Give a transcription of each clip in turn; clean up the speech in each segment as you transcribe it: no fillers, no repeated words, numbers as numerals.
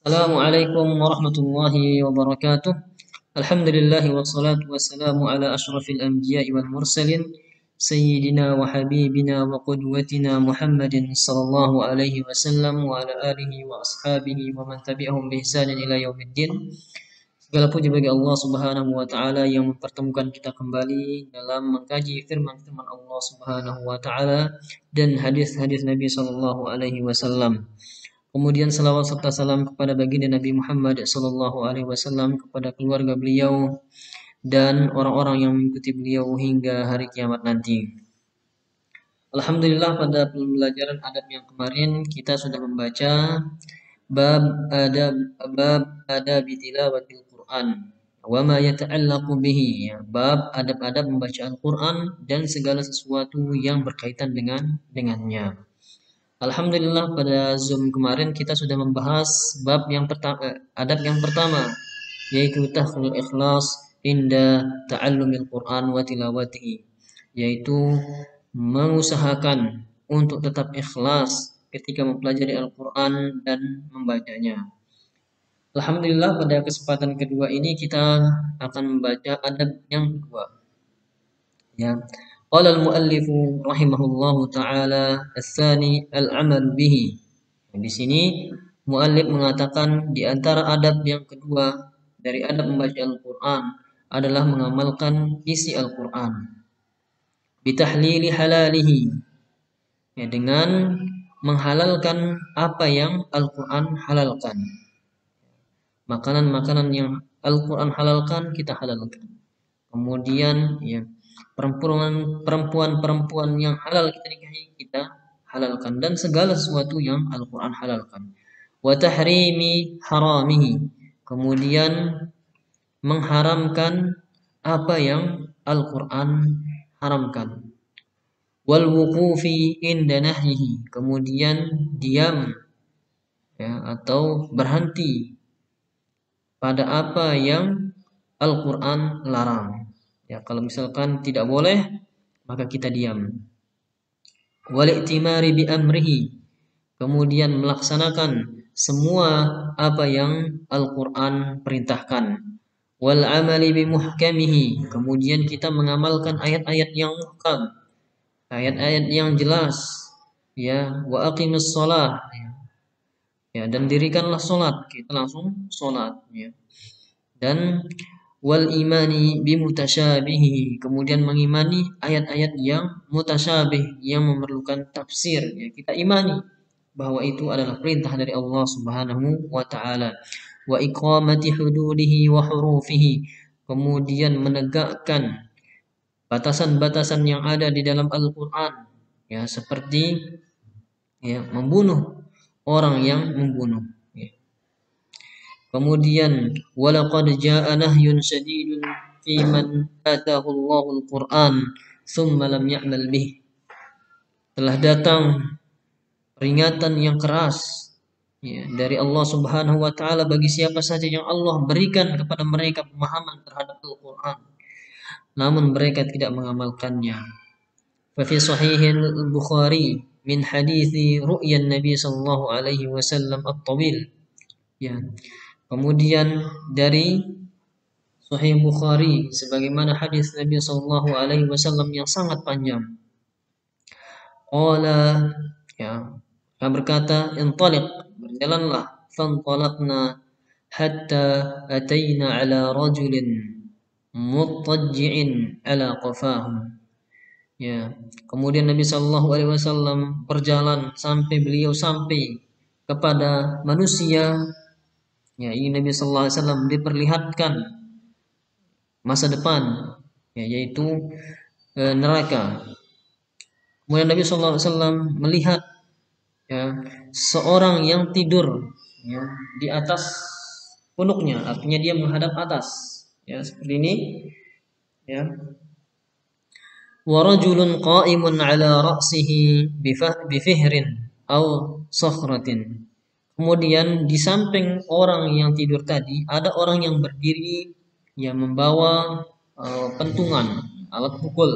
Assalamualaikum warahmatullahi wabarakatuh. Alhamdulillah wassalatu wassalamu ala ashrafil anbiya'i wal mursalin sayyidina wa habibina wa qudwatina Muhammadin sallallahu alaihi wasallam wa ala alihi wa ashabihi wa man tabi'ahum bi ihsanin ila yaumiddin. Segala puji bagi Allah Subhanahu wa taala yang mempertemukan kita kembali dalam mengkaji firman-firman Allah Subhanahu wa taala dan hadis-hadis Nabi sallallahu alaihi wasallam. Kemudian salawat serta salam kepada baginda Nabi Muhammad sallallahu alaihi wasallam, kepada keluarga beliau dan orang-orang yang mengikuti beliau hingga hari kiamat nanti. Alhamdulillah, pada pembelajaran adab yang kemarin kita sudah membaca bab adab tilawatil Quran wa ma yata'allaqu bihi, ya, bab adab-adab membaca Al-Quran dan segala sesuatu yang berkaitan dengannya. Alhamdulillah, pada Zoom kemarin kita sudah membahas bab yang pertama, adab yang pertama, yaitu tahqiqul ikhlas inda ta'allumil Quran wa tilawatihi, yaitu mengusahakan untuk tetap ikhlas ketika mempelajari Al-Quran dan membacanya. Alhamdulillah, pada kesempatan kedua ini kita akan membaca adab yang kedua. Ya. Qala al-muallif rahimahullahu taala ats-tsani al-amal bihi. Di sini muallif mengatakan di antara adab yang kedua dari adab membaca Al-Qur'an adalah mengamalkan isi Al-Qur'an. Bitahlili halalihi. Ya, dengan menghalalkan apa yang Al-Qur'an halalkan. Makanan-makanan yang Al-Qur'an halalkan kita halalkan. Kemudian ya, perempuan-perempuan yang halal kita nikahi kita halalkan, dan segala sesuatu yang Al-Quran halalkan. Wa tahrimi haramihi, kemudian mengharamkan apa yang Al-Quran haramkan. Wal wuqufi inda nahyihi, kemudian diam, ya, atau berhenti pada apa yang Al-Quran larang. Ya, kalau misalkan tidak boleh, maka kita diam. Wal i'timari bi amrihi, kemudian melaksanakan semua apa yang Al-Qur'an perintahkan. Wal amali bi muhkamihi, kemudian kita mengamalkan ayat-ayat yang muhkam, ayat-ayat yang jelas. Ya, wa aqimus shalah. Ya, dan dirikanlah salat, kita langsung salat, ya. Dan wal imani bimutasyabihi, kemudian mengimani ayat-ayat yang mutasyabih, yang memerlukan tafsir, ya, kita imani bahwa itu adalah perintah dari Allah Subhanahu wa taala. Wa iqamati hududihi wa hurufihi, kemudian menegakkan batasan-batasan yang ada di dalam Al-Qur'an, ya, seperti ya, membunuh orang yang membunuh. Kemudian walaqad jaa'a nahyun syadidun fi man ataahu Allahul Qur'an tsumma lam ya'mal bih. Telah datang peringatan yang keras, ya, dari Allah Subhanahu wa taala bagi siapa saja yang Allah berikan kepada mereka pemahaman terhadap Al-Qur'an namun mereka tidak mengamalkannya. Fa fi sahihil Bukhari min hadithi ru'yan Nabi sallallahu alaihi wasallam at-tawil. Ya. Kemudian dari Sahih Bukhari sebagaimana hadis Nabi sallallahu alaihi wasallam yang sangat panjang. Qala, ya, dia berkata, intaliq, berjalanlah, fantalaqna hatta ataina ala rajulin muttajji'in ala qafahum. Ya, kemudian Nabi sallallahu alaihi wasallam berjalan sampai beliau sampai kepada manusia. Ya, ini Nabi sallallahu alaihi wasallam diperlihatkan masa depan, ya, yaitu neraka. Kemudian Nabi sallallahu alaihi wasallam melihat, ya, seorang yang tidur, ya, di atas punuknya, artinya dia menghadap atas, ya, seperti ini, ya. Wa rajulun qa'imun ala ra'sihi bifihrin aw sakhratin. Kemudian di samping orang yang tidur tadi ada orang yang berdiri, yang membawa pentungan, alat pukul,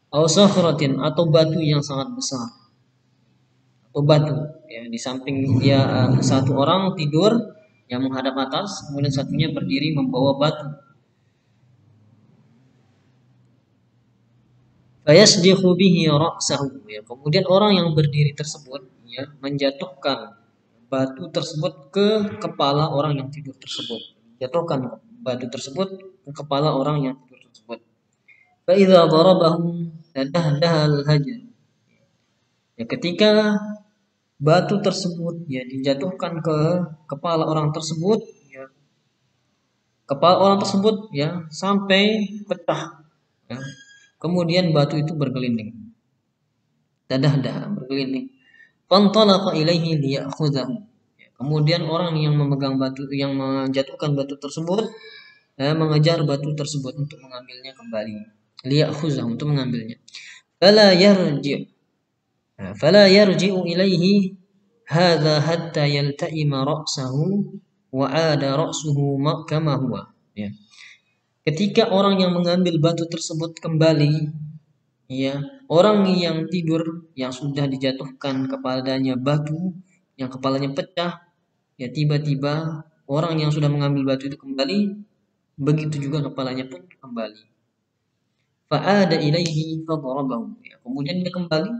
atau sakhratin, atau batu yang sangat besar, batu, ya, di samping dia satu orang tidur yang menghadap atas, kemudian satunya berdiri membawa batu. Fayasdiqu bihi ra'sahu, ya. Kemudian orang yang berdiri tersebut, ya, menjatuhkan batu tersebut ke kepala orang yang tidur tersebut. Jatuhkan batu tersebut ke kepala orang yang tidur tersebut. Fa idza darabahu tadahdaha al-hajar. Ya, ketika batu tersebut, ya, dijatuhkan ke kepala orang tersebut, ya, kepala orang tersebut, ya, sampai pecah, ya. Kemudian batu itu bergelinding, bergelinding. Fantalaqa ilaihi liya'khudhahu. Ya, kemudian orang yang memegang batu, yang menjatuhkan batu tersebut, mengejar batu tersebut untuk mengambilnya kembali. Liya'khudhahu, untuk mengambilnya. Fala yarji'u ilaihi hadza hatta yalta'ima ra'sahu wa 'ada ra'suhu kama huwa. Ya. Ketika orang yang mengambil batu tersebut kembali, ya, orang yang tidur yang sudah dijatuhkan kepadanya batu, yang kepalanya pecah, ya, tiba-tiba orang yang sudah mengambil batu itu kembali, begitu juga kepalanya pun kembali. Fa'ada ilaihi fadarabahu. Ya, kemudian dia kembali,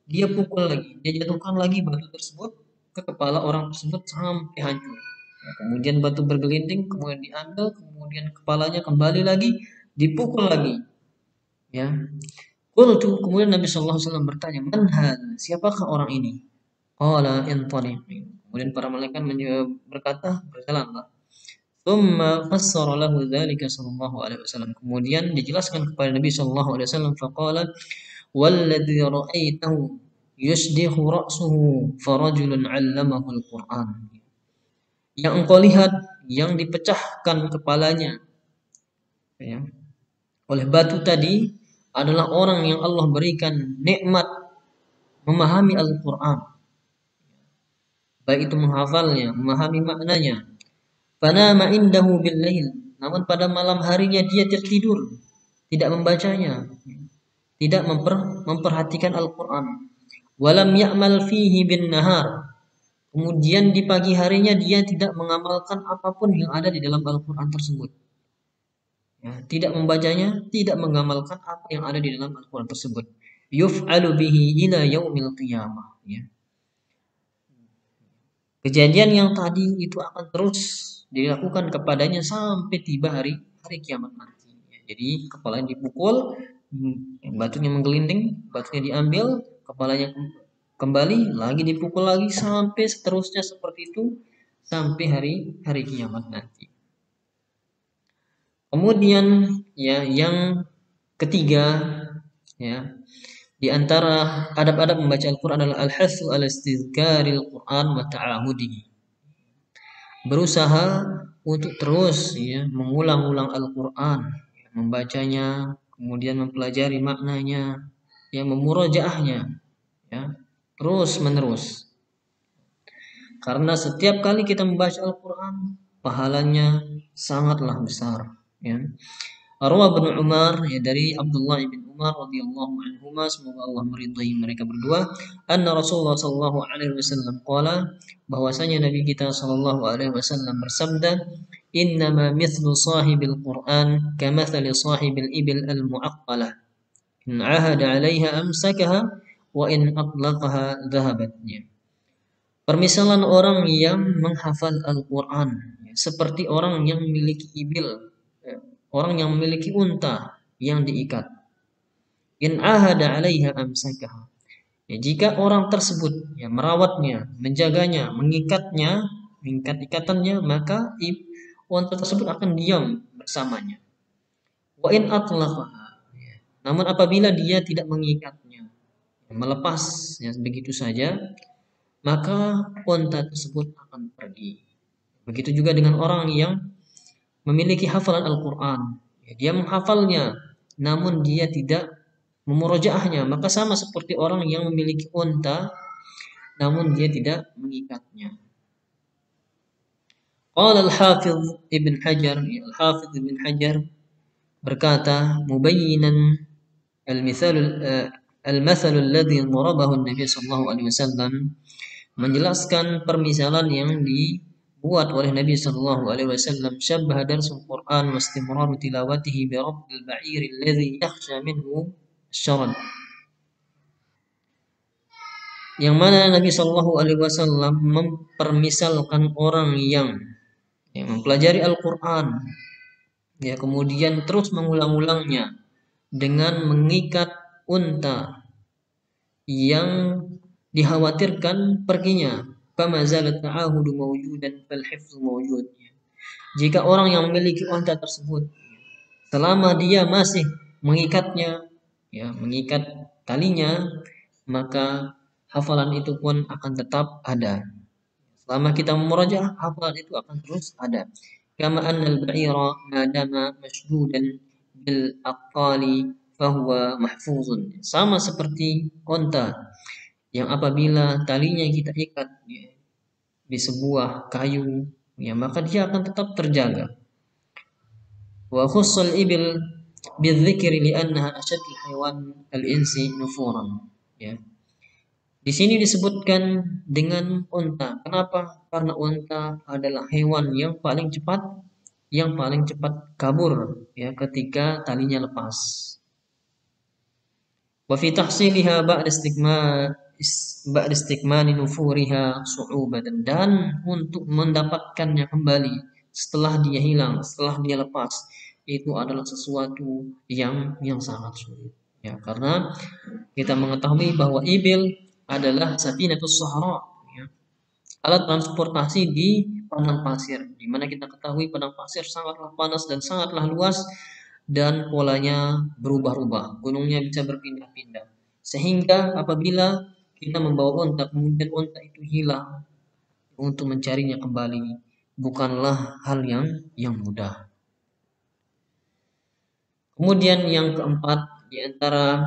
dia pukul lagi, dia jatuhkan lagi batu tersebut ke kepala orang tersebut sampai hancur. Ya, kemudian batu bergelinding, kemudian diambil, kemudian kepalanya kembali lagi, dipukul lagi. Ya. Qultu, kemudian Nabi sallallahu alaihi wasallam bertanya, "Man hadza? Siapakah orang ini?" Qala intaliq. Kemudian para malaikat berkata, "Berjalanlah." Tsumma fassara lahu dzalika sallallahu alaihi wasallam. Kemudian dijelaskan kepada Nabi sallallahu alaihi wasallam, faqala walladzi ra'aitahu yusdihu ra'suhu farajulun 'allamahu al-Qur'an. Yang engkau lihat yang dipecahkan kepalanya, ya, oleh batu tadi adalah orang yang Allah berikan nikmat memahami Al-Qur'an, baik itu menghafalnya, memahami maknanya. Fanama indahu bil-lail, namun pada malam harinya dia tertidur, tidak membacanya, tidak memperhatikan Al-Qur'an. Walam ya'mal fihi bin nahar. Kemudian di pagi harinya dia tidak mengamalkan apapun yang ada di dalam Al-Qur'an tersebut. Ya, tidak membacanya, tidak mengamalkan apa yang ada di dalam Al-Qur'an tersebut. Yuf'alu bihi ila yaumil qiyamah, ya. Kejadian yang tadi itu akan terus dilakukan kepadanya sampai tiba hari kiamat nanti. Jadi kepalanya dipukul, batunya menggelinding, batunya diambil, kepalanya kembali, lagi dipukul lagi sampai seterusnya seperti itu sampai hari kiamat nanti. Kemudian, ya, yang ketiga, ya, di antara adab-adab membaca Al-Quran adalah al-hasu al-istizkaril Quran wa ta'ahudihi. Berusaha untuk terus, ya, mengulang-ulang Al-Quran, ya, membacanya, kemudian mempelajari maknanya, ya, memurajaahnya, ya, terus menerus. Karena setiap kali kita membaca Al-Quran, pahalanya sangatlah besar, ya. Arwah bin Umar, ya, dari Abdullah bin Umar radhiyallahu anhuma, semoga Allah meridai mereka berdua, anna Rasulullah sallallahu alaihi wasallam qala, bahwasanya Nabi kita sallallahu alaihi wasallam bersabda, innama mithlu sahibil Qur'an kamathali sahibil ibil al-mu'aqqalah, in 'ahada 'alaiha amsakaha wa in atlaqaha dhahabat. Permisalan orang yang menghafal Al-Quran, ya, seperti orang yang memiliki ibil, ya, orang yang memiliki unta yang diikat. In ahada 'alaiha amsakaha. Ya, jika orang tersebut, ya, merawatnya, menjaganya, mengikat ikatannya, maka unta tersebut akan diam bersamanya. Wa in atlaqaha. Ya. Namun apabila dia tidak mengikatnya, ya, melepasnya begitu saja, maka unta tersebut akan pergi. Begitu juga dengan orang yang memiliki hafalan Al-Quran. Ya, dia menghafalnya, namun dia tidak memurojaahnya, maka sama seperti orang yang memiliki unta, namun dia tidak mengikatnya. Qala al-Hafidh Ibn Hajar, ya, Al-Hafidh Ibn Hajar berkata, mubayyinan al-mithal al-mathalul ladzi dharabahu an-nabi sallallahu alaihi wasallam, menjelaskan permisalan yang dibuat oleh Nabi sallallahu alaihi wasallam, syabbaha darsul Quran wa istimrar tilawatihi bi rabbil ba'ir alladhi yakhsha minhu syarad. Yang mana Nabi sallallahu alaihi wasallam mempermisalkan orang yang mempelajari Al-Qur'an, ya, kemudian terus mengulang-ulangnya dengan mengikat unta yang dikhawatirkan perginya. Fama zalat ta'ahudu mawjudan fal hifdzu mawjud. Jika orang yang memiliki unta tersebut, selama dia masih mengikatnya, ya, mengikat talinya, maka hafalan itu pun akan tetap ada. Selama kita memurajaah, hafalan itu akan terus ada. Kama annal ba'ira ma dama mashdudan bil aqali fahuwa mahfuzun. Sama seperti unta yang apabila talinya kita ikat, ya, di sebuah kayu, ya, maka dia akan tetap terjaga. Wa khussal ibil bidzikri li'annaha ashaddul haywan al-insi nufuran. Ya. Di sini disebutkan dengan unta. Kenapa? Karena unta adalah hewan yang paling cepat kabur, ya, ketika talinya lepas. Wa fi tahsiliha ba'da istikmali nufuriha su'ubatan, dan untuk mendapatkannya kembali setelah dia hilang, setelah dia lepas, itu adalah sesuatu yang sangat sulit, ya, karena kita mengetahui bahwa ibil adalah safinatus sahara, ya, alat transportasi di padang pasir, di mana kita ketahui padang pasir sangatlah panas dan sangatlah luas, dan polanya berubah-ubah, gunungnya bisa berpindah-pindah, sehingga apabila kita membawa unta kemudian unta itu hilang, untuk mencarinya kembali bukanlah hal yang mudah. Kemudian yang keempat di antara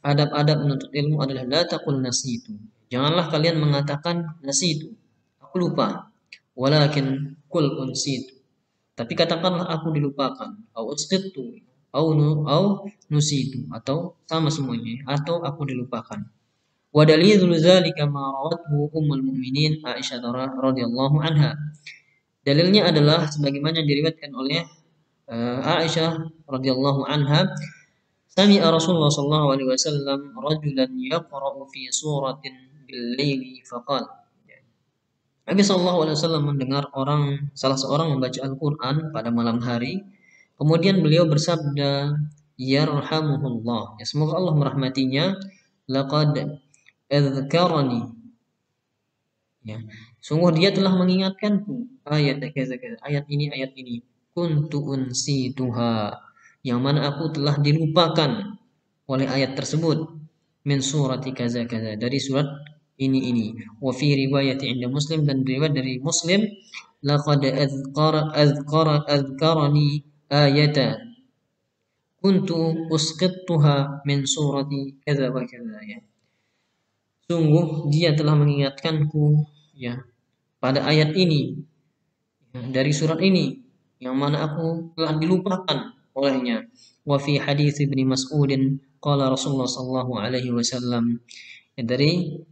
adab-adab menuntut ilmu adalah la taqul nasitu. Janganlah kalian mengatakan nasitu, aku lupa, walakin qul unsitu. Tapi katakanlah aku dilupakan, au usqitu, au nusitu, atau sama semuanya, atau aku dilupakan. Wa dalilul dzalika ma rawathu ummul mukminin Aisyah radhiyallahu anha. Dalilnya adalah sebagaimana diriwayatkan oleh Aisyah radhiyallahu anha, sami'a Rasulullah sallallahu alaihi wasallam rajulan yaqra'u fi suratin bil laili faqala. Nabi sallallahu alaihi wasallam mendengar salah seorang membaca Al-Qur'an pada malam hari, kemudian beliau bersabda, yarhamuhullah, ya, semoga Allah merahmatinya, laqad adzkarani, ya, sungguh dia telah mengingatkanku, ayat ini, kuntu unsituha, yang mana aku telah dilupakan oleh ayat tersebut, min surati kaza kaza, dari surat ini. Wa fi riwayat inda Muslim, dan riwayat dari Muslim, laqad azkarani ayata kuntu usqittuha min surati kaza wa kaza, ya, sungguh dia telah mengingatkanku, ya, pada ayat ini, ya, dari surat ini, yang mana aku telah dilupakan olehnya. Wa fi hadis Ibnu Mas'udin qala Rasulullah sallallahu alaihi wasallam, dari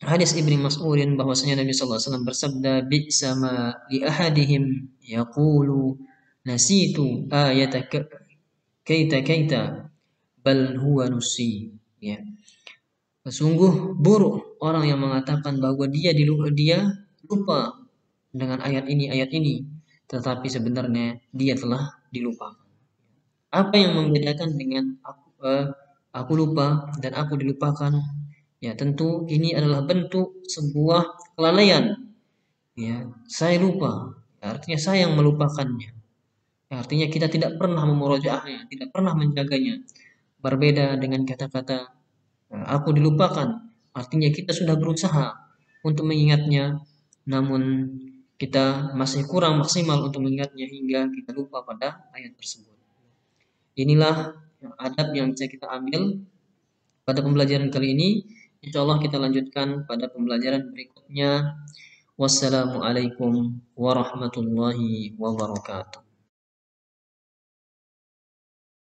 hadis Ibnu Mas'udin bahwasanya Nabi sallallahu alaihi wasallam bersabda, bi'sa ma li ahadihim yaqulu nasitu ayata kaita bal huwa nusi, ya, sungguh buruk orang yang mengatakan bahwa dia lupa dengan ayat ini, tetapi sebenarnya dia telah dilupakan. Apa yang membedakan dengan aku lupa dan aku dilupakan? Ya, tentu ini adalah bentuk sebuah kelalaian. Ya, saya lupa, ya, artinya saya yang melupakannya. Ya, artinya kita tidak pernah memurojaahnya, tidak pernah menjaganya. Berbeda dengan kata-kata aku dilupakan, artinya kita sudah berusaha untuk mengingatnya, namun kita masih kurang maksimal untuk mengingatnya hingga kita lupa pada ayat tersebut. Inilah adab yang bisa kita ambil pada pembelajaran kali ini. Insya Allah kita lanjutkan pada pembelajaran berikutnya. Wassalamualaikum warahmatullahi wabarakatuh.